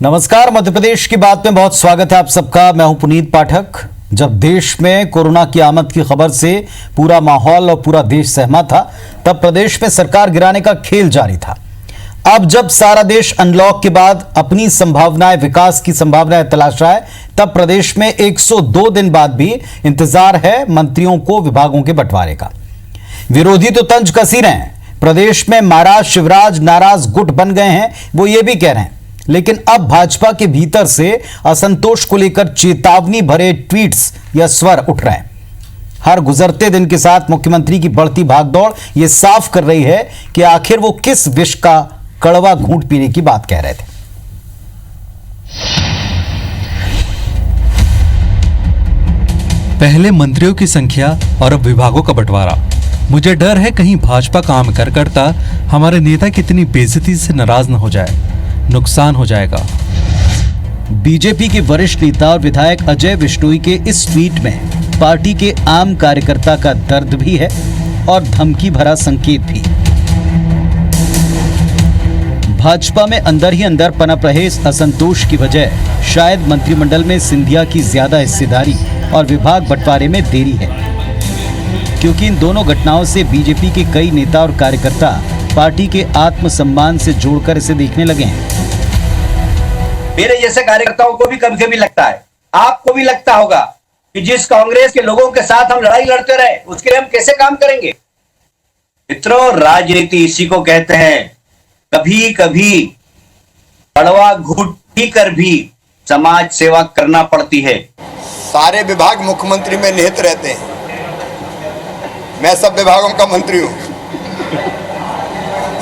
नमस्कार, मध्य प्रदेश की बात में बहुत स्वागत है आप सबका। मैं हूं पुनीत पाठक। जब देश में कोरोना की आमद की खबर से पूरा माहौल और पूरा देश सहमा था, तब प्रदेश में सरकार गिराने का खेल जारी था। अब जब सारा देश अनलॉक के बाद अपनी संभावनाएं, विकास की संभावनाएं तलाश रहा है, तब प्रदेश में 102 दिन बाद भी इंतजार है मंत्रियों को विभागों के बंटवारे का। विरोधी तो तंज कस ही रहे हैं। प्रदेश में महाराज शिवराज नाराज गुट बन गए हैं, वो ये भी कह रहे हैं। लेकिन अब भाजपा के भीतर से असंतोष को लेकर चेतावनी भरे ट्वीट्स या स्वर उठ रहे हैं। हर गुजरते दिन के साथ मुख्यमंत्री की बढ़ती भागदौड़ ये साफ कर रही है कि आखिर वो किस विष का कड़वा घूंट पीने की बात कह रहे थे। पहले मंत्रियों की संख्या और अब विभागों का बंटवारा। मुझे डर है कहीं भाजपा काम कर करता हमारे नेता कितनी बेइज्जती से नाराज न हो जाए, नुकसान हो जाएगा। बीजेपी के वरिष्ठ नेता और विधायक अजय विश्नोई के इस ट्वीट में पार्टी के आम कार्यकर्ता का दर्द भी है और धमकी भरा संकेत भी। भाजपा में अंदर ही अंदर पनप रहे इस असंतोष की वजह शायद मंत्रिमंडल में सिंधिया की ज्यादा हिस्सेदारी और विभाग बंटवारे में देरी है, क्योंकि इन दोनों घटनाओं से बीजेपी के कई नेता और कार्यकर्ता पार्टी के आत्मसम्मान से जोड़कर इसे देखने लगे हैं। मेरे जैसे कार्यकर्ताओं को भी कभी कभी लगता है, आपको भी लगता होगा कि जिस कांग्रेस के लोगों के साथ हम लड़ाई लड़ते रहे, उसके लिए हम कैसे काम करेंगे। मित्रों, राजनीति इसी को कहते हैं। कभी कभी कड़वा घूंट पीकर भी समाज सेवा करना पड़ती है। सारे विभाग मुख्यमंत्री में निहित रहते हैं। मैं सब विभागों का मंत्री हूं।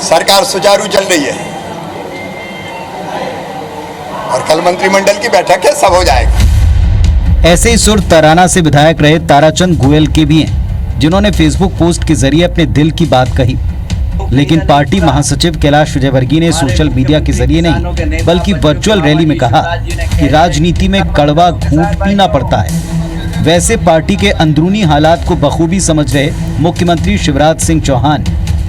सरकार सुचारू चल रही है और कल मंत्रिमंडल की बैठक है, सब हो जाएगा। ऐसे ही सुर तराना से विधायक रहे ताराचंद गोयल के भी हैं, जिन्होंने फेसबुक पोस्ट के जरिए अपने दिल की बात कही। लेकिन पार्टी महासचिव कैलाश विजयवर्गीय ने सोशल मीडिया के जरिए नहीं बल्कि वर्चुअल रैली में कहा कि राजनीति में कड़वा घूंट पीना पड़ता है। वैसे पार्टी के अंदरूनी हालात को बखूबी समझ रहे मुख्यमंत्री शिवराज सिंह चौहान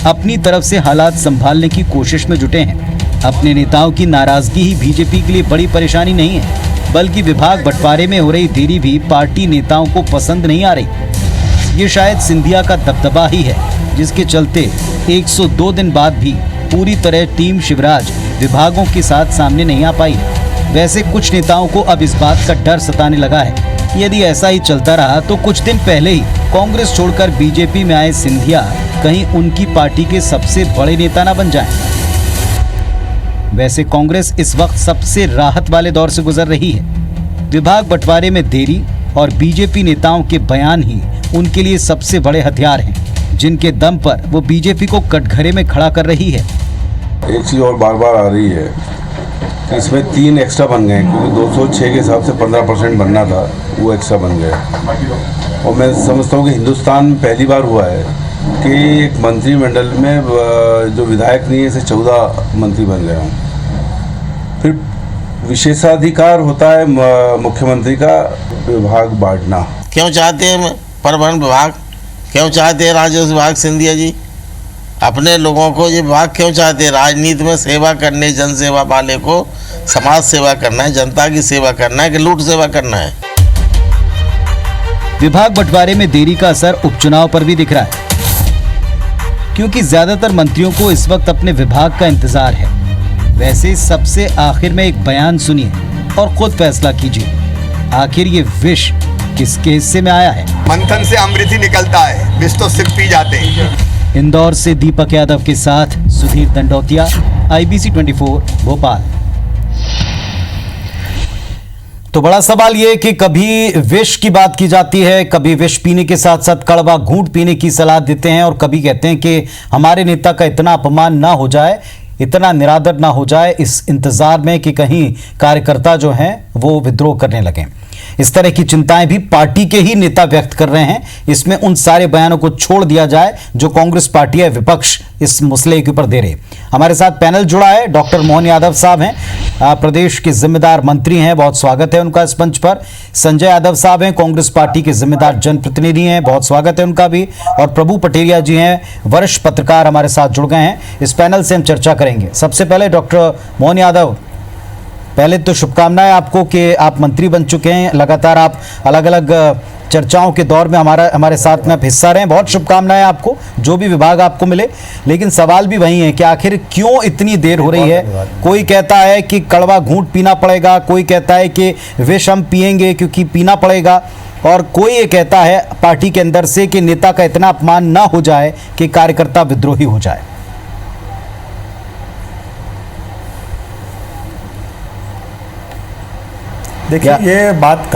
अपनी तरफ से हालात संभालने की कोशिश में जुटे हैं। अपने नेताओं की नाराजगी ही बीजेपी के लिए बड़ी परेशानी नहीं है, बल्कि विभाग बंटवारे में हो रही देरी भी पार्टी नेताओं को पसंद नहीं आ रही। ये शायद सिंधिया का दबदबा ही है, जिसके चलते 102 दिन बाद भी पूरी तरह टीम शिवराज विभागों के साथ सामने नहीं आ पाई। वैसे कुछ नेताओं को अब इस बात का डर सताने लगा है कि यदि ऐसा ही चलता रहा तो कुछ दिन पहले ही कांग्रेस छोड़कर बीजेपी में आए सिंधिया कहीं उनकी पार्टी के सबसे बड़े नेता ना बन जाएं। वैसे कांग्रेस इस वक्त सबसे राहत वाले दौर से गुजर रही है। विभाग बंटवारे में देरी और बीजेपी नेताओं के बयान ही उनके लिए सबसे बड़े हथियार हैं, जिनके दम पर वो बीजेपी को कटघरे में खड़ा कर रही है। एक चीज और बार बार आ रही है कि इसमें 3 एक्स्ट्रा बन गए, क्योंकि 206 के हिसाब से 15% बनना था, वो एक्स्ट्रा बन गए। और मैं समझता हूँ कि हिंदुस्तान में पहली बार हुआ है कि एक मंत्रिमंडल में जो विधायक नहीं है, से 14 मंत्री बन गए हों। फिर विशेषाधिकार होता है मुख्यमंत्री का विभाग बांटना। क्यों चाहते हैं परिवहन विभाग, क्यों चाहते हैं राजस्व विभाग सिंधिया जी? अपने लोगों को ये विभाग क्यों चाहते हैं? राजनीति में सेवा करने, जन सेवा वाले को समाज सेवा करना है, जनता की सेवा करना है कि लूट सेवा करना है? विभाग बंटवारे में देरी का असर उपचुनाव पर भी दिख रहा है, क्योंकि ज्यादातर मंत्रियों को इस वक्त अपने विभाग का इंतजार है। वैसे सबसे आखिर में एक बयान सुनिए और खुद फैसला कीजिए, आखिर ये विष किसके हिस्से में आया है। मंथन से अमृत ही निकलता है, विष तो सिर्फ पी जाते हैं। इंदौर से दीपक यादव के साथ सुधीर दंडौतिया, IBC 24 भोपाल। तो बड़ा सवाल ये कि कभी विष की बात की जाती है, कभी विष पीने के साथ साथ कड़वा घूंट पीने की सलाह देते हैं, और कभी कहते हैं कि हमारे नेता का इतना अपमान ना हो जाए, इतना निरादर ना हो जाए, इस इंतजार में कि कहीं कार्यकर्ता जो हैं वो विद्रोह करने लगें। इस तरह की चिंताएं भी पार्टी के ही नेता व्यक्त कर रहे हैं। इसमें उन सारे बयानों को छोड़ दिया जाए जो कांग्रेस पार्टी या विपक्ष इस मसले के ऊपर दे रहे। हमारे साथ पैनल जुड़ा है, डॉक्टर मोहन यादव साहब हैं, प्रदेश के जिम्मेदार मंत्री हैं, बहुत स्वागत है उनका इस मंच पर। संजय यादव साहब हैं, कांग्रेस पार्टी के जिम्मेदार जनप्रतिनिधि हैं, बहुत स्वागत है उनका भी। और प्रभु पटेरिया जी हैं, वरिष्ठ पत्रकार, हमारे साथ जुड़ गए हैं। इस पैनल से हम चर्चा करेंगे। सबसे पहले डॉक्टर मोहन यादव, पहले तो शुभकामनाएं आपको कि आप मंत्री बन चुके हैं, लगातार आप अलग अलग चर्चाओं के दौर में हमारे साथ में आप हिस्सा रहे हैं। बहुत शुभकामनाएं आपको, जो भी विभाग आपको मिले। लेकिन सवाल भी वही है कि आखिर क्यों इतनी देर हो रही है। कोई कहता है कि कड़वा घूंट पीना पड़ेगा, कोई कहता है कि विष हम पिएंगे क्योंकि पीना पड़ेगा, और कोई ये कहता है पार्टी के अंदर से कि नेता का इतना अपमान ना हो जाए कि कार्यकर्ता विद्रोही हो जाए। देखिए, ये बात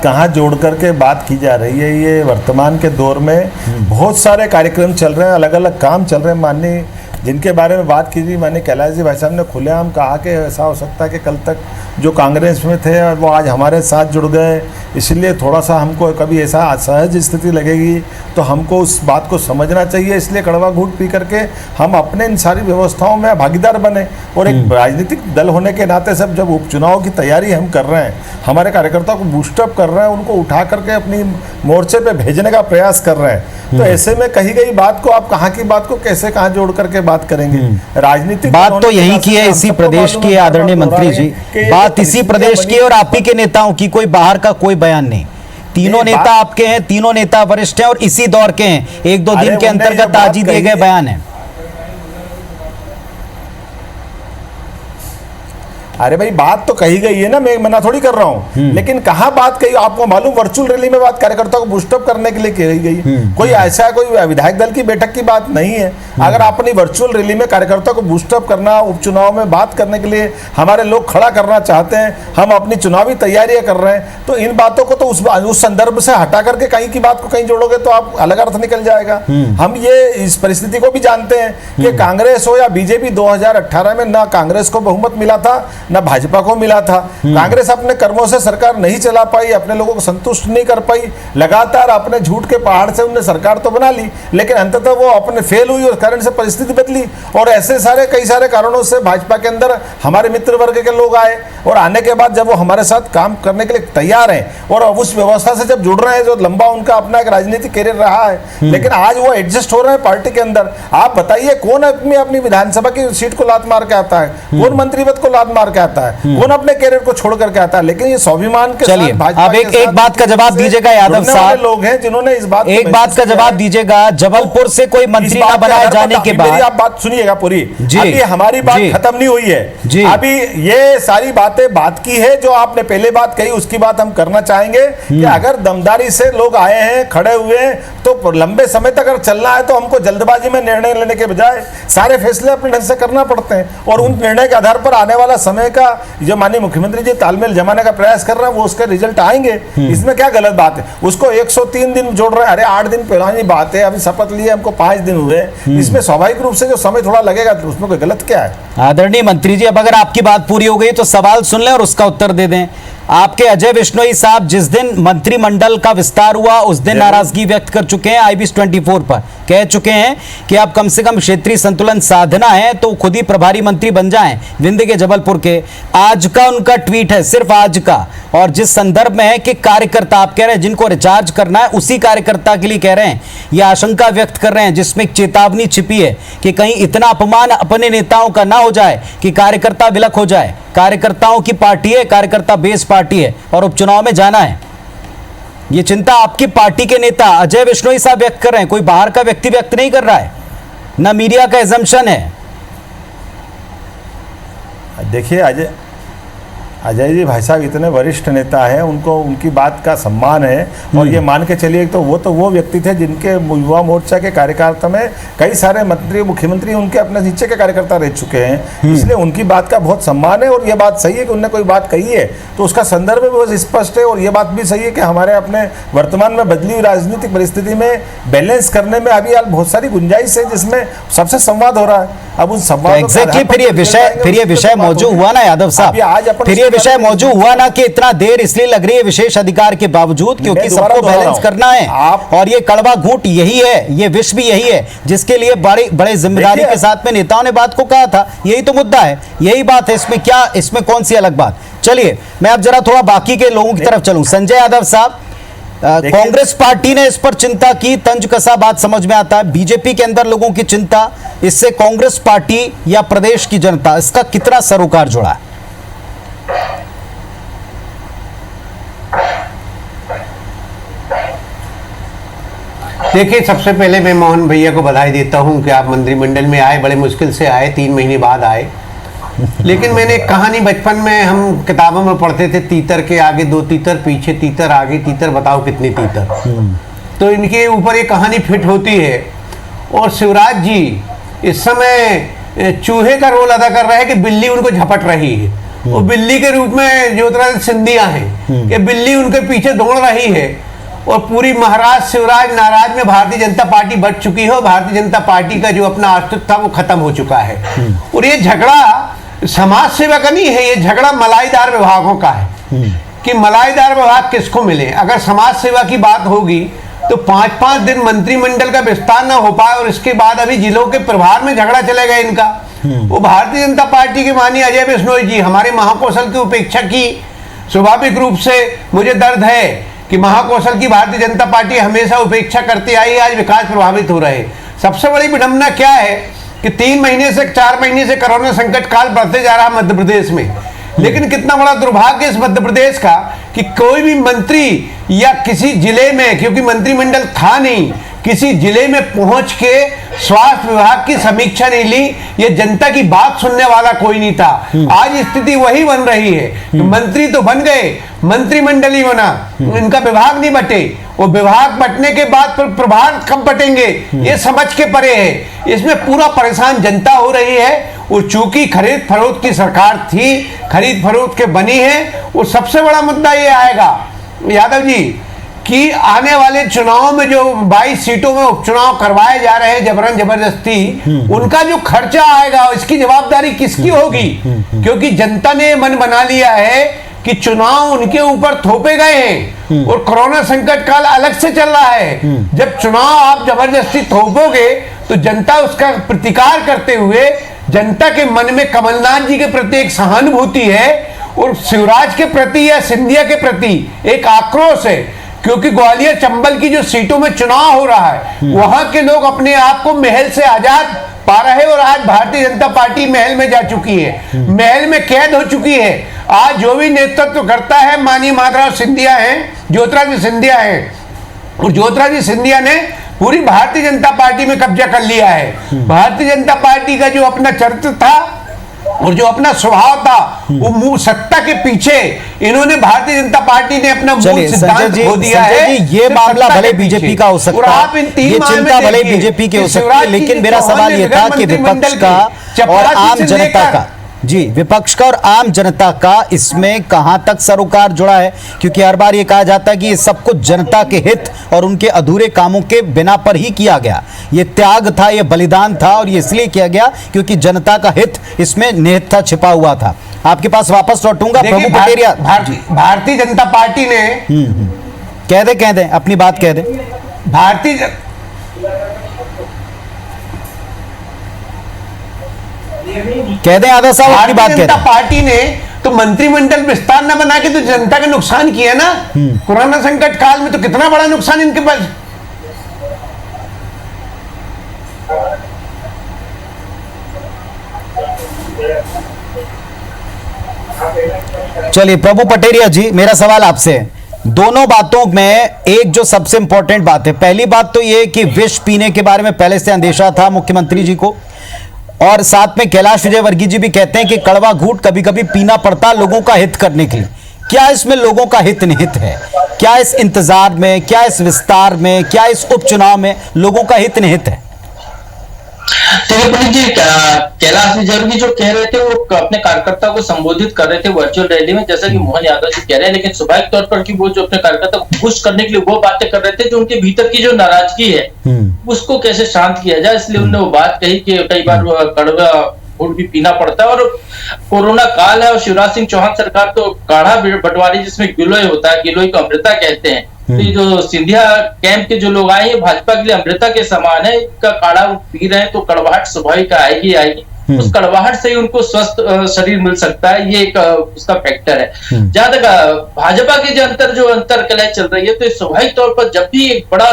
कहाँ जोड़ करके बात की जा रही है। ये वर्तमान के दौर में बहुत सारे कार्यक्रम चल रहे हैं, अलग अलग काम चल रहे हैं। माननीय जिनके बारे में बात की थी, माननीय कैलाश जी भाई साहब ने खुलेआम कहा कि ऐसा हो सकता है कि कल तक जो कांग्रेस में थे वो आज हमारे साथ जुड़ गए, इसलिए थोड़ा सा हमको कभी ऐसा असहज स्थिति लगेगी तो हमको उस बात को समझना चाहिए, इसलिए कड़वा घूंट पी करके हम अपने इन सारी व्यवस्थाओं में भागीदार बने। और एक राजनीतिक दल होने के नाते सब जब उपचुनाव की तैयारी हम कर रहे हैं, हमारे कार्यकर्ताओं को बूस्टअप कर रहे हैं, उनको उठा करके अपनी मोर्चे पे भेजने का प्रयास कर रहे हैं, तो ऐसे में कही गई बात को आप कहाँ की बात को कैसे कहाँ जोड़ करके बात करेंगे। राजनीतिक बात तो यही की है, इसी प्रदेश की आदरणीय मंत्री जी, बात इसी प्रदेश की और आप ही के नेताओं की, कोई बाहर का कोई बयान नहीं। तीनों नेता आपके हैं, तीनों नेता वरिष्ठ हैं और इसी दौर के हैं। एक दो दिन के अंतर्गत आज ही दिए गए बयान है। अरे भाई, बात तो कही गई है ना, मैं मना थोड़ी कर रहा हूँ, लेकिन कहाँ बात कही आपको मालूम? वर्चुअल रैली में बात कार्यकर्ताओं को बूस्टअप करने के लिए कही गई। कोई ऐसा कोई विधायक दल की बैठक की बात नहीं है। अगर अपनी वर्चुअल रैली में कार्यकर्ताओं को बूस्टअप करना, उपचुनाव में बात करने के लिए हमारे लोग खड़ा करना चाहते हैं, हम अपनी चुनावी तैयारियां कर रहे हैं, तो इन बातों को तो उस संदर्भ से हटा करके कहीं की बात को कहीं जोड़ोगे तो आप अलग अर्थ निकल जाएगा। हम ये इस परिस्थिति को भी जानते हैं कि कांग्रेस हो या बीजेपी, 2018 में ना कांग्रेस को बहुमत मिला था ना भाजपा को मिला था। कांग्रेस अपने कर्मों से सरकार नहीं चला पाई, अपने लोगों को संतुष्ट नहीं कर पाई, लगातार अपने झूठ के पहाड़ से उन्होंने सरकार तो बना ली, लेकिन अंततः वो अपने फेल हुई और कारण से परिस्थिति बदली। और ऐसे कई सारे कारणों से भाजपा के अंदर हमारे मित्र वर्ग के लोग आए, और आने के बाद जब वो हमारे साथ काम करने के लिए तैयार हैं और उस व्यवस्था से जब जुड़ रहे हैं, जो लंबा उनका अपना एक राजनीतिक कैरियर रहा है, लेकिन आज वो एडजस्ट हो रहे हैं पार्टी के अंदर। आप बताइए, कौन अपनी विधानसभा की सीट को लात मार के आता है? कौन मंत्री पद को लात मार के आता है? कौन अपने कैरियर को छोड़ करके आता है? लेकिन ये स्वाभिमान के चलिए, अब एक बात का जवाब दीजिएगा यादव साहब, लोग हैं जिन्होंने इस बात एक बात का जवाब दीजिएगा। जबलपुर से कोई मंत्री ना बनाए जाने के बाद, आप बात सुनिएगा पूरी, अभी हमारी बात खत्म नहीं हुई है। अभी ये सारी बातें बात की है, जो आपने पहले बात कही उसकी बात हम करना चाहेंगे कि अगर दमदारी से लोग आए हैं, खड़े हुए हैं, तो लंबे समय तक अगर चलना है तो हमको जल्दबाजी में निर्णय लेने के बजाय सारे फैसले अपने ढंग से करना पड़ते हैं, और उन निर्णय के आधार पर आने वाला समय का जो माननीय मुख्यमंत्री जी तालमेल जमाने का प्रयास कर रहे हैं, वो उसके रिजल्ट आएंगे। इसमें क्या गलत बात है? उसको 103 दिन जोड़ रहे हैं, अरे 8 दिन पुरानी बात है, अभी शपथ लिए हमको 5 दिन हुए, इसमें स्वाभाविक रूप से जो समय थोड़ा लगेगा तो उसमें कोई गलत क्या है? आदरणीय मंत्री जी, अब अगर आपकी बात पूरी हो गई तो सवाल सुन लें और उसका उत्तर दे दें। आपके अजय विश्नोई साहब जिस दिन मंत्रिमंडल का विस्तार हुआ उस दिन नाराजगी व्यक्त कर चुके हैं, IBS 24 पर कह चुके हैं कि आप कम से कम क्षेत्रीय संतुलन साधना है तो खुद ही प्रभारी मंत्री बन जाएं विंध्य के, जबलपुर के। आज का उनका ट्वीट है, सिर्फ आज का, और जिस संदर्भ में है कि कार्यकर्ता, आप कह रहे हैं जिनको रिचार्ज करना है उसी कार्यकर्ता के लिए कह रहे हैं, यह आशंका व्यक्त कर रहे हैं जिसमें एक चेतावनी छिपी है कि कहीं इतना अपमान अपने नेताओं का ना हो जाए कि कार्यकर्ता विलक हो जाए। कार्यकर्ताओं की पार्टी है, कार्यकर्ता बेस पार्टी है और उपचुनाव में जाना है। ये चिंता आपकी पार्टी के नेता अजय विश्नोई साहब व्यक्त कर रहे हैं, कोई बाहर का व्यक्ति व्यक्त नहीं कर रहा है, ना मीडिया का एजम्पशन है। देखिए, अजय जी भाई साहब इतने वरिष्ठ नेता हैं, उनको उनकी बात का सम्मान है, और ये मान के चलिए तो वो व्यक्ति थे जिनके युवा मोर्चा के कार्यकर्ता में कई सारे मंत्री मुख्यमंत्री उनके अपने नीचे के कार्यकर्ता रह चुके हैं, इसलिए उनकी बात का बहुत सम्मान है। और ये बात सही है कि उन्होंने कोई बात कही है तो उसका संदर्भ भी बहुत स्पष्ट है, और ये बात भी सही है कि हमारे अपने वर्तमान में बदली हुई राजनीतिक परिस्थिति में बैलेंस करने में अभी बहुत सारी गुंजाइश है जिसमें सबसे संवाद हो रहा है। अब उन संवाद एग्जैक्टली फिर ये विषय मौजूद हुआ ना यादव साहब, फिर ये विषय मौजूद हुआ ना कि इतना देर इसलिए लग रही है विशेष अधिकार के बावजूद क्योंकि सबको बैलेंस करना है, और ये कड़वा घूंट यही है, ये विष भी यही है जिसके लिए बड़े जिम्मेदारी के साथ में नेताओं ने बात को कहा था। यही तो मुद्दा है, यही बात है, इसमें कौन सी अलग बात। चलिए, मैं अब जरा थोड़ा बाकी के लोगों की तरफ चलूं। संजय यादव साहब, कांग्रेस पार्टी ने इस पर चिंता की, तंज कसा बात समझ में आता है। बीजेपी के अंदर लोगों की चिंता, इससे कांग्रेस पार्टी या प्रदेश की जनता, इसका कितना सरोकार जुड़ा है? देखिए, सबसे पहले मैं मोहन भैया को बधाई देता हूं कि आप मंत्रिमंडल में आए, बड़े मुश्किल से आए, 3 महीने बाद आए। लेकिन मैंने एक कहानी बचपन में हम किताबों में पढ़ते थे, तीतर के आगे 2 तीतर, पीछे तीतर, आगे तीतर, बताओ कितने तीतर। तो इनके ऊपर ये कहानी फिट होती है। और शिवराज जी इस समय चूहे का रोल अदा कर रहे हैं कि बिल्ली उनको झपट रही है, और बिल्ली के रूप में ज्योतिरादित्य सिंधिया हैं कि बिल्ली उनके पीछे दौड़ रही है। और पूरी महाराज शिवराज नाराज में भारतीय जनता पार्टी बढ़ चुकी है, और भारतीय जनता पार्टी का जो अपना अस्तित्व था वो खत्म हो चुका है। और ये झगड़ा समाज सेवा का नहीं है, ये झगड़ा मलाईदार विभागों का है कि मलाईदार विभाग किसको मिले। अगर समाज सेवा की बात होगी तो 5-5 दिन मंत्रिमंडल का विस्तार ना हो पाए, और इसके बाद अभी जिलों के प्रभार में झगड़ा चलेगा इनका। वो भारतीय जनता पार्टी के माननीय अजय बिश्नोई जी हमारे महाकौशल की उपेक्षा की। स्वाभाविक रूप से मुझे दर्द है कि महाकौशल की भारतीय जनता पार्टी हमेशा उपेक्षा करती आई है, आज विकास प्रभावित हो रहे हैं। सबसे बड़ी विडंबना क्या है कि 3 महीने से 4 महीने से कोरोना संकट काल बढ़ते जा रहा है मध्य प्रदेश में। लेकिन कितना बड़ा दुर्भाग्य इस मध्य प्रदेश का कि कोई भी मंत्री या किसी जिले में, क्योंकि मंत्रिमंडल था नहीं, किसी जिले में पहुंच के स्वास्थ्य विभाग की समीक्षा नहीं ली, ये जनता की बात सुनने वाला कोई नहीं था। आज स्थिति वही बन रही है। तो मंत्री तो बन गए, मंत्रिमंडल ही बना, इनका विभाग नहीं बटे। वो विभाग बटने के बाद प्रभार कब बटेंगे ये समझ के परे है। इसमें पूरा परेशान जनता हो रही है। वो चूंकि खरीद फरोख्त की सरकार थी, खरीद फरोख्त के बनी है। वो सबसे बड़ा मुद्दा ये आएगा यादव जी कि आने वाले चुनाव में जो 22 सीटों में उपचुनाव करवाए जा रहे हैं जबरन जबरदस्ती, उनका जो खर्चा आएगा इसकी जवाबदारी किसकी होगी? क्योंकि जनता ने मन बना लिया है कि चुनाव उनके ऊपर थोपे गए हैं, और कोरोना संकट काल अलग से चल रहा है। जब चुनाव आप जबरदस्ती थोपोगे तो जनता उसका प्रतिकार करते हुए, जनता के मन में कमलनाथ जी के प्रति एक सहानुभूति है, और शिवराज के प्रति या सिंधिया के प्रति एक आक्रोश है। क्योंकि ग्वालियर चंबल की जो सीटों में चुनाव हो रहा है, वहां के लोग अपने आप को महल से आजाद पा रहे हैं, और आज भारतीय जनता पार्टी महल में जा चुकी है, महल में कैद हो चुकी है। आज जो भी नेतृत्व करता है माननीय माधवराव सिंधिया हैं, ज्योतिरादित्य सिंधिया हैं, और ज्योतिरादित्य सिंधिया ने पूरी भारतीय जनता पार्टी में कब्जा कर लिया है। भारतीय जनता पार्टी का जो अपना चरित्र था और जो अपना स्वभाव था, वो मूल सत्ता के पीछे इन्होंने भारतीय जनता पार्टी ने अपना मूल सिद्धांत खो दिया है। ये मामला भले बीजेपी का हो सकता है, ये चिंता भले बीजेपी की हो सकती है, लेकिन मेरा सवाल ये था कि विपक्ष का और आम जनता का, जी विपक्ष का और आम जनता का इसमें कहां तक सरोकार जुड़ा है? क्योंकि हर बार ये कहा जाता है कि ये सब कुछ जनता के हित और उनके अधूरे कामों के बिना पर ही किया गया। ये त्याग था, ये बलिदान था, और ये इसलिए किया गया क्योंकि जनता का हित इसमें निहित था, छिपा हुआ था। आपके पास वापस लौटूंगा। प्रभु पटेरिया, भारतीय जनता पार्टी ने कह दे अपनी बात कह दे। कह दें आधा साहब अपनी बात कह जनता पार्टी ने तो मंत्रिमंडल विस्तार न बना के तो जनता का नुकसान किया ना। कोरोना संकट काल में तो कितना बड़ा नुकसान इनके पास। चलिए प्रभु पटेरिया जी, मेरा सवाल आपसे है। दोनों बातों में एक जो सबसे इंपॉर्टेंट बात है, पहली बात तो यह कि विष पीने के बारे में पहले से अंदेशा था मुख्यमंत्री जी को, और साथ में कैलाश विजयवर्गीय जी भी कहते हैं कि कड़वा घूंट कभी कभी पीना पड़ता लोगों का हित करने के लिए। क्या इसमें लोगों का हित निहित है? क्या इस इंतजार में, क्या इस विस्तार में, क्या इस उपचुनाव में लोगों का हित निहित है? देखिए पंडित जी, कैलाश विजयवर्गीय जो कह रहे थे वो अपने कार्यकर्ता को संबोधित कर रहे थे वर्चुअल रैली में, जैसा कि मोहन यादव जी कह रहे हैं, लेकिन स्वाभाविक तौर पर कि वो जो अपने कार्यकर्ता को खुश करने के लिए वो बातें कर रहे थे, जो उनके भीतर की जो नाराजगी है उसको कैसे शांत किया जाए, इसलिए उन्होंने वो बात कही कि कई बार कड़वा घूंट भी पीना पड़ता है, और कोरोना काल है और शिवराज सिंह चौहान सरकार तो काढ़ा बंटवारी जिसमें गिलोय होता है, गिलोय को अमृता कहते हैं। तो ये जो सिंधिया कैंप के जो लोग आए हैं भाजपा के लिए अमृता के समान है, इनका काढ़ा पी रहे हैं तो कड़वाहट स्वाभाविक आएगी आएगी, उस कड़वाहट से ही उनको स्वस्थ शरीर मिल सकता है, ये एक उसका फैक्टर है। जहां तक भाजपा की जो अंतर कलह चल रही है, तो स्वाभाविक तौर पर जब भी एक बड़ा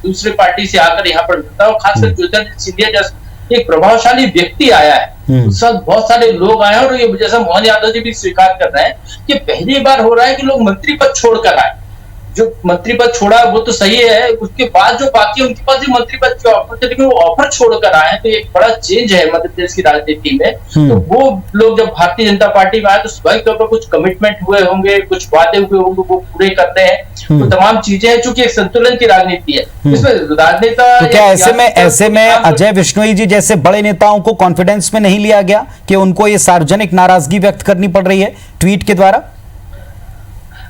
दूसरे पार्टी से आकर यहाँ पर मिलता है, और खासकर ज्योतिरादित्य सिंधिया जैसा एक प्रभावशाली व्यक्ति आया है, उस वक्त बहुत सारे लोग आए हैं, और ये जैसा मोहन यादव जी भी स्वीकार कर रहे हैं कि पहली बार हो रहा है कि लोग मंत्री पद छोड़कर आए। जो मंत्री पद छोड़ा वो तो सही है, उसके बाद जो बाकी उनके पास भी मंत्री पद के ऑफर थे लेकिन वो ऑफर छोड़कर आए हैं, तो एक बड़ा चेंज है मध्य प्रदेश की राजनीति में। तो वो लोग जब भारतीय जनता पार्टी में आए तो स्वाभाविक तौर पर कुछ कमिटमेंट हुए होंगे, कुछ वादे हुए होंगे, वो पूरे करते हैं। तो तमाम चीजें हैं, चूंकि एक संतुलन की राजनीति है, इसमें राजनेता तो क्या ऐसे में अजय विश्नोई जी जैसे बड़े नेताओं को कॉन्फिडेंस में नहीं लिया गया कि उनको ये सार्वजनिक नाराजगी व्यक्त करनी पड़ रही है ट्वीट के द्वारा?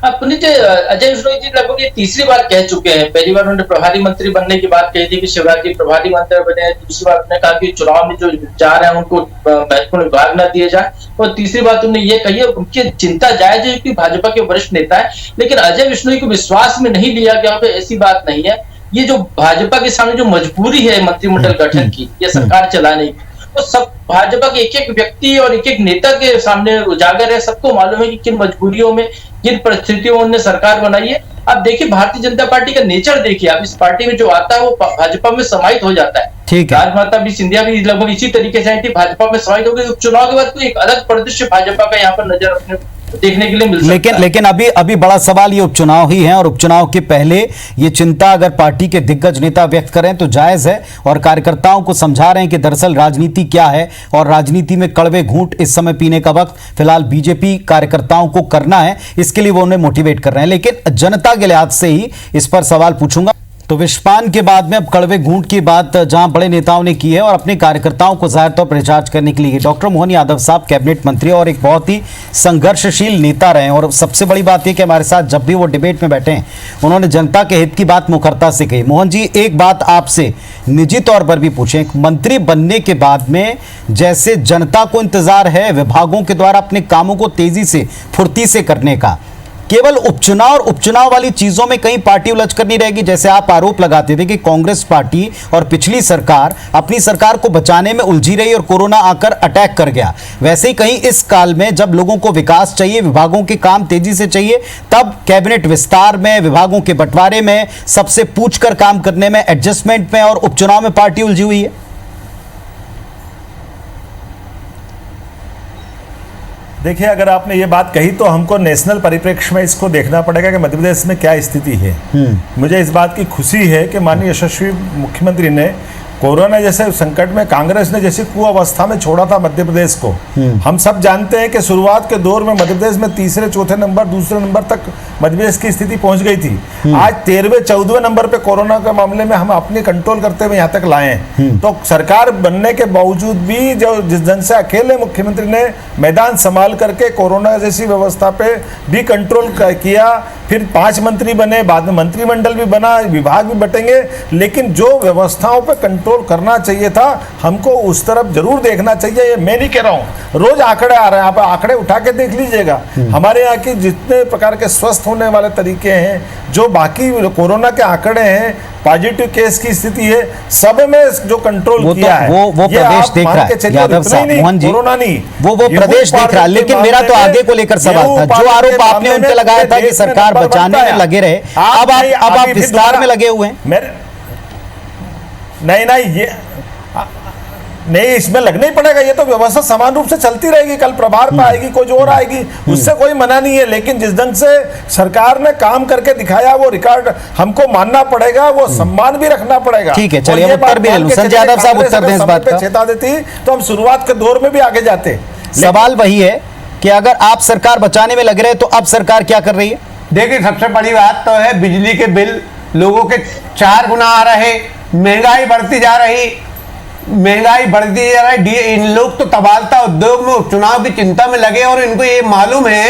पुनीत जी, अजय विश्नोई जी लगभग ये तीसरी बार कह चुके हैं। पहली बार उन्होंने प्रभारी मंत्री बनने की बात कही थी कि शिवराज जी प्रभारी मंत्री बने। दूसरी बार उन्होंने कहा कि चुनाव में जो विचार है उनको महत्वपूर्ण विभाग न दिए जाए, और तीसरी बात उन्होंने ये कही है उनकी चिंता जायज है कि भाजपा के वरिष्ठ नेता है, लेकिन अजय विश्नोई को विश्वास में नहीं लिया गया। तो ऐसी बात नहीं है, ये जो भाजपा के सामने जो मजबूरी है मंत्रिमंडल गठन की या सरकार चलाने की, तो सब भाजपा के एक एक व्यक्ति और एक एक नेता के सामने उजागर है। सबको मालूम है कि किन मजबूरियों में, किन परिस्थितियों में उन्होंने सरकार बनाई है। अब देखिए भारतीय जनता पार्टी का नेचर देखिए, अब इस पार्टी में जो आता है वो भाजपा में समाहित हो जाता है। ठीक है। राजमाता भी सिंधिया भी लगभग इसी तरीके से आई थी, भाजपा में समाहित हो गई। उपचुनाव के बाद कोई एक अलग परिदृश्य भाजपा का यहाँ पर नजर अपने देखने के लिए मिल सकता है। लेकिन अभी बड़ा सवाल ये उपचुनाव ही है, और उपचुनाव के पहले ये चिंता अगर पार्टी के दिग्गज नेता व्यक्त करें तो जायज है, और कार्यकर्ताओं को समझा रहे हैं कि दरअसल राजनीति क्या है और राजनीति में कड़वे घूंट इस समय पीने का वक्त फिलहाल बीजेपी कार्यकर्ताओं को करना है, इसके लिए वो उन्हें मोटिवेट कर रहे हैं। लेकिन जनता के लिहाज से ही इस पर सवाल पूछूंगा। तो विषपान के बाद में अब कड़वे घूंट की बात जहां बड़े नेताओं ने की है और अपने कार्यकर्ताओं को जाहिर तौर पर रिचार्ज करने के लिए डॉक्टर मोहन यादव साहब कैबिनेट मंत्री और एक बहुत ही संघर्षशील नेता रहे, और सबसे बड़ी बात यह कि हमारे साथ जब भी वो डिबेट में बैठे हैं उन्होंने जनता के हित की बात मुखरता से कही। मोहन जी, एक बात आपसे निजी तौर पर भी पूछें, मंत्री बनने के बाद में जैसे जनता को इंतजार है विभागों के द्वारा अपने कामों को तेजी से फुर्ती से करने का, केवल उपचुनाव और उपचुनाव वाली चीजों में कहीं पार्टी उलझ कर नहीं रहेगी? जैसे आप आरोप लगाते थे कि कांग्रेस पार्टी और पिछली सरकार अपनी सरकार को बचाने में उलझी रही और कोरोना आकर अटैक कर गया, वैसे ही कहीं इस काल में जब लोगों को विकास चाहिए, विभागों के काम तेजी से चाहिए, तब कैबिनेट विस्तार में, विभागों के बंटवारे में, सबसे पूछकर काम करने में, एडजस्टमेंट में और उपचुनाव में पार्टी उलझी हुई है। देखिए, अगर आपने ये बात कही तो हमको नेशनल परिप्रेक्ष्य में इसको देखना पड़ेगा कि मध्य प्रदेश में क्या स्थिति है। मुझे इस बात की खुशी है कि माननीय यशस्वी मुख्यमंत्री ने कोरोना जैसे संकट में कांग्रेस ने जैसी कुअवस्था में छोड़ा था मध्य प्रदेश को। हम सब जानते हैं कि शुरुआत के दौर में मध्य प्रदेश में तीसरे चौथे नंबर, दूसरे नंबर तक मध्य प्रदेश की स्थिति पहुंच गई थी। आज 13वें 14वें नंबर पे कोरोना के मामले में हम अपने कंट्रोल करते हुए यहाँ तक लाए हैं। तो सरकार बनने के बावजूद भी जो जिस ढंग से अकेले मुख्यमंत्री ने मैदान संभाल करके कोरोना जैसी व्यवस्था पे भी कंट्रोल किया, फिर 5 मंत्री बने, बाद में मंत्रिमंडल भी बना, विभाग भी बटेंगे, लेकिन जो व्यवस्थाओं पे कंट्रोल करना चाहिए था हमको उस तरफ जरूर देखना चाहिए। ये मैं नहीं कह रहा हूँ, रोज आंकड़े आ रहे हैं, आप आंकड़े उठा के देख लीजिएगा। हमारे यहाँ की जितने प्रकार के स्वस्थ होने वाले तरीके हैं, जो बाकी कोरोना के आंकड़े हैं, पॉजिटिव केस की स्थिति है, सब में जो कंट्रोल किया है वो प्रदेश देख रहा है यादव साहब, मोहन जी, कोरोना नहीं, वो प्रदेश देख रहा है। लेकिन मेरा तो आगे को लेकर सवाल था, जो आरोप आपने उन पे लगाया था कि सरकार बचाने में लगे रहे, अब आप विस्तार में लगे हुए हैं। नहीं, ये नहीं, इसमें लगना ही पड़ेगा। ये तो व्यवस्था समान रूप से चलती रहेगी, कल प्रभार पे आएगी, कोई और आएगी, उससे कोई मना नहीं है। लेकिन जिस ढंग से सरकार ने काम करके दिखाया वो रिकॉर्ड हमको मानना पड़ेगा, वो सम्मान भी रखना पड़ेगा। ठीक है, चलिए उत्तर भी ले लूं। संजय यादव साहब उत्तर दें इस बात का। चेता देती तो हम शुरुआत के दौर में भी आगे जाते। सवाल वही है कि अगर आप सरकार बचाने में लग रहे तो अब सरकार क्या कर रही है? देखिए, सबसे बड़ी बात तो है बिजली के बिल लोगों के 4 गुना आ रहे, महंगाई बढ़ती जा रही, इन लोग तो तबालता उद्योग में उपचुनाव की चिंता में लगे, और इनको ये मालूम है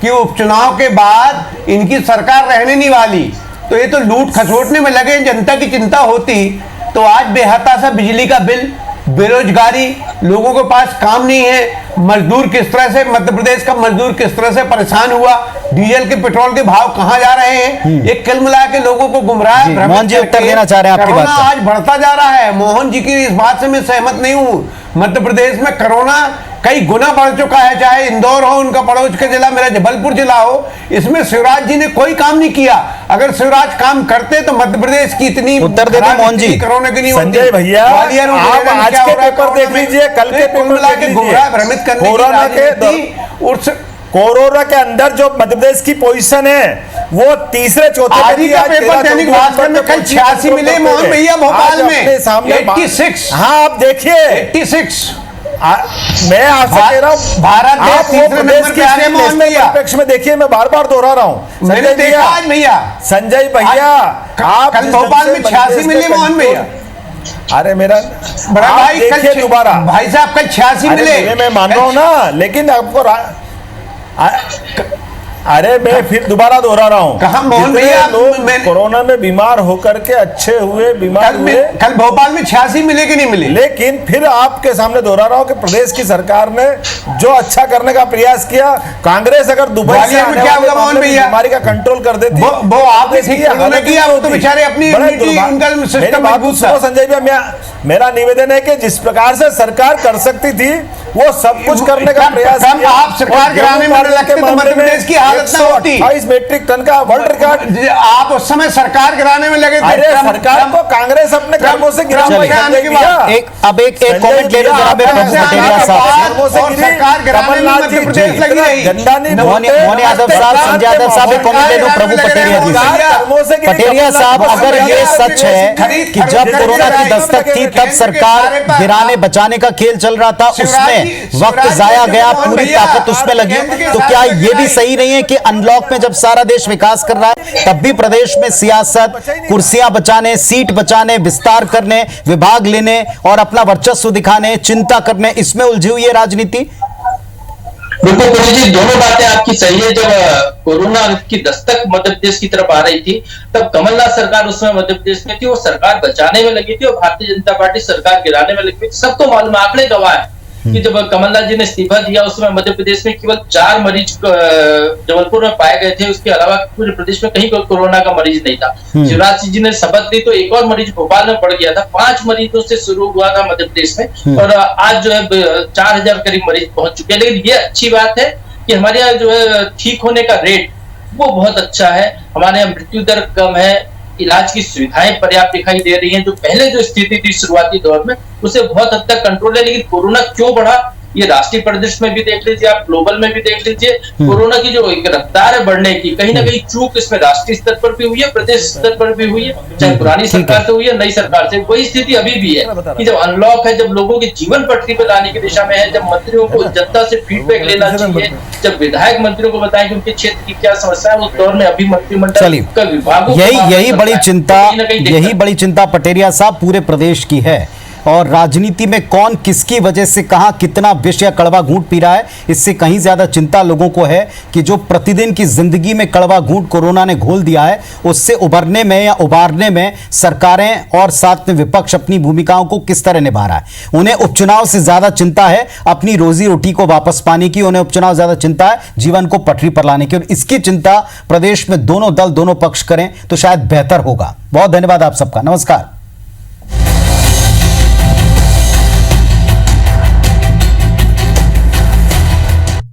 कि उपचुनाव के बाद इनकी सरकार रहने नहीं वाली, तो ये तो लूट खसोटने में लगे। जनता की चिंता होती तो आज बेहताशा बिजली का बिल, बेरोजगारी, लोगों के पास काम नहीं है, मजदूर किस तरह से, मध्य प्रदेश का मजदूर किस तरह से परेशान हुआ, डीजल के पेट्रोल के भाव कहां जा रहे हैं, ये कुल मिला के लोगों को गुमराह मोहन जी उत्तर देना चाह रहे हैं आपकी बात का। आज बढ़ता जा रहा है। मोहन जी की इस बात से मैं सहमत नहीं हूं। मध्य प्रदेश में कोरोना कई गुना बढ़ चुका है, चाहे इंदौर हो, उनका पड़ोस के जिला मेरा जबलपुर जिला हो, इसमें शिवराज जी ने कोई काम नहीं किया। अगर शिवराज काम करते तो मध्य प्रदेश की इतनी उत्तर देते मोहन जी। कोरोना की नहीं संजय भैया, आप आज के पेपर देख लीजिए, कल के पेपर देख लीजिए, गुमराह भ्रमित करने की राजनीति कोरोना के अंदर जो मध्य प्रदेश की पोजीशन है वो तीसरे चौथे आज ही का पेपर दैनिक भास्कर में कल 86 मिले मोहन भैया भोपाल में, सामने 86। हाँ आप देखिए 86। मैं आपसे कह रहा हूँ भारत देश आप वो तीसरे प्रदेश नंबर की पे आ रहे मोहन भैया। परिप्रेक्ष्य में देखिए, मैं बार बार दोहरा रहा हूँ मैंने देखा आज भैया, संजय भैया आप कल भोपाल में 86 मिले मोहन भैया। अरे मेरा बड़ा भाई देखिए कल दोबारा भाई साहब कल 86 मिले। मैं मान रहा हूँ ना, लेकिन आपको अरे मैं फिर दोबारा दोहरा रहा हूँ, कहा मोहन भैया लोग कोरोना में बीमार होकर के अच्छे हुए, बीमार हुए। कल भोपाल में 86 मिले कि नहीं मिले? लेकिन फिर आपके सामने दोहरा रहा हूँ कि प्रदेश की सरकार ने जो अच्छा करने का प्रयास किया, कांग्रेस अगर दुबई से आने क्या वाले होगा मोहन भैया, बीमारी का कंट्रोल कर देती, वो आपने ठीक नहीं किया, वो तो बेचारे अपनी उनका सिस्टम मजबूत था। संजय भैया मेरा निवेदन है कि जिस प्रकार से सरकार कर सकती थी वो सब कुछ करने का प्रयास किया। आप सरकार गिराने में लगते तो मध्य प्रदेश की हालत ना होती। 28 मीट्रिक टन का वर्ल्ड रिकॉर्ड आप उस समय सरकार गिराने में लगे थे। अरे सरकार को कांग्रेस अपने कर्मों से गिरा। अब एक कमेंट ले लो जरा प्रभु पटेरिया साहब से। सरकार गिराने में मध्य प्रदेश लगी रही। मोहन यादव साहब, संजय यादव साहब, एक कमेंट ले लो प्रभु पटेरिया जी से। पटेरिया साहब, अगर ये सच है कि जब कोरोना की दस्तक थी तब सरकार गिराने बचाने का खेल चल रहा था, उसमें वक्त जाया गया, पूरी ताकत उसमें लगी, तो क्या ये भी सही नहीं है कि अनलॉक में जब सारा देश विकास कर रहा है तब भी प्रदेश में सियासत, कुर्सियां बचाने, सीट बचाने, विस्तार करने, विभाग लेने और अपना वर्चस्व दिखाने, चिंता करने, इसमें उलझी हुई है राजनीति? बिल्कुल पुरी जी, दोनों बातें आपकी सही है। जब कोरोना की दस्तक मध्य प्रदेश की तरफ आ रही थी तब कमलनाथ सरकार उसमें मध्य प्रदेश में थी, वो सरकार बचाने में लगी थी और भारतीय जनता पार्टी सरकार गिराने में लगी थी। सबको मालूम, आंकड़े गवाह है कि जब कमलनाथ जी ने इस्तीफा दिया उसमें मध्य प्रदेश में केवल 4 मरीज जबलपुर में पाए गए थे, उसके अलावा पूरे प्रदेश में कहीं कोरोना का मरीज नहीं था। शिवराज सिंह जी ने शपथ ली तो एक और मरीज भोपाल में पड़ गया था। 5 मरीजों से शुरू हुआ था मध्य प्रदेश में और आज जो है 4000 करीब मरीज पहुंच चुके हैं। लेकिन ये अच्छी बात है कि हमारे यहाँ जो है ठीक होने का रेट वो बहुत अच्छा है, हमारे यहाँ मृत्यु दर कम है, इलाज की सुविधाएं पर्याप्त दिखाई दे रही हैं। जो पहले जो स्थिति थी शुरुआती दौर में उसे बहुत हद तक कंट्रोल है। लेकिन कोरोना क्यों बढ़ा ये राष्ट्रीय परिदृश्य में भी देख लीजिए, आप ग्लोबल में भी देख लीजिए, कोरोना की जो एक रफ्तार है बढ़ने की, कहीं ना कहीं चूक इसमें राष्ट्रीय स्तर पर भी हुई है, प्रदेश स्तर पर भी हुई है, चाहे पुरानी सरकार से हुई है, नई सरकार से। वही स्थिति अभी भी है कि जब अनलॉक है, जब लोगों के जीवन पटरी पर लाने की दिशा में है, जब मंत्रियों को जनता से फीडबैक लेना चाहिए, जब विधायक मंत्रियों को बताएं कि उनके क्षेत्र की क्या समस्या है, उस दौर में अभी मंत्रिमंडल का विभागों यही बड़ी चिंता पटेरिया साहब पूरे प्रदेश की है। और राजनीति में कौन किसकी वजह से कहां कितना विष या कड़वा घूंट पी रहा है, इससे कहीं ज्यादा चिंता लोगों को है कि जो प्रतिदिन की जिंदगी में कड़वा घूंट कोरोना ने घोल दिया है, उससे उबरने में या उबारने में सरकारें और साथ में विपक्ष अपनी भूमिकाओं को किस तरह निभा रहा है। उन्हें उपचुनाव से ज्यादा चिंता है अपनी रोजी रोटी को वापस पाने की, उन्हें उपचुनाव ज्यादा चिंता है जीवन को पटरी पर लाने की, और इसकी चिंता प्रदेश में दोनों दल दोनों पक्ष करें तो शायद बेहतर होगा। बहुत धन्यवाद आप सबका, नमस्कार।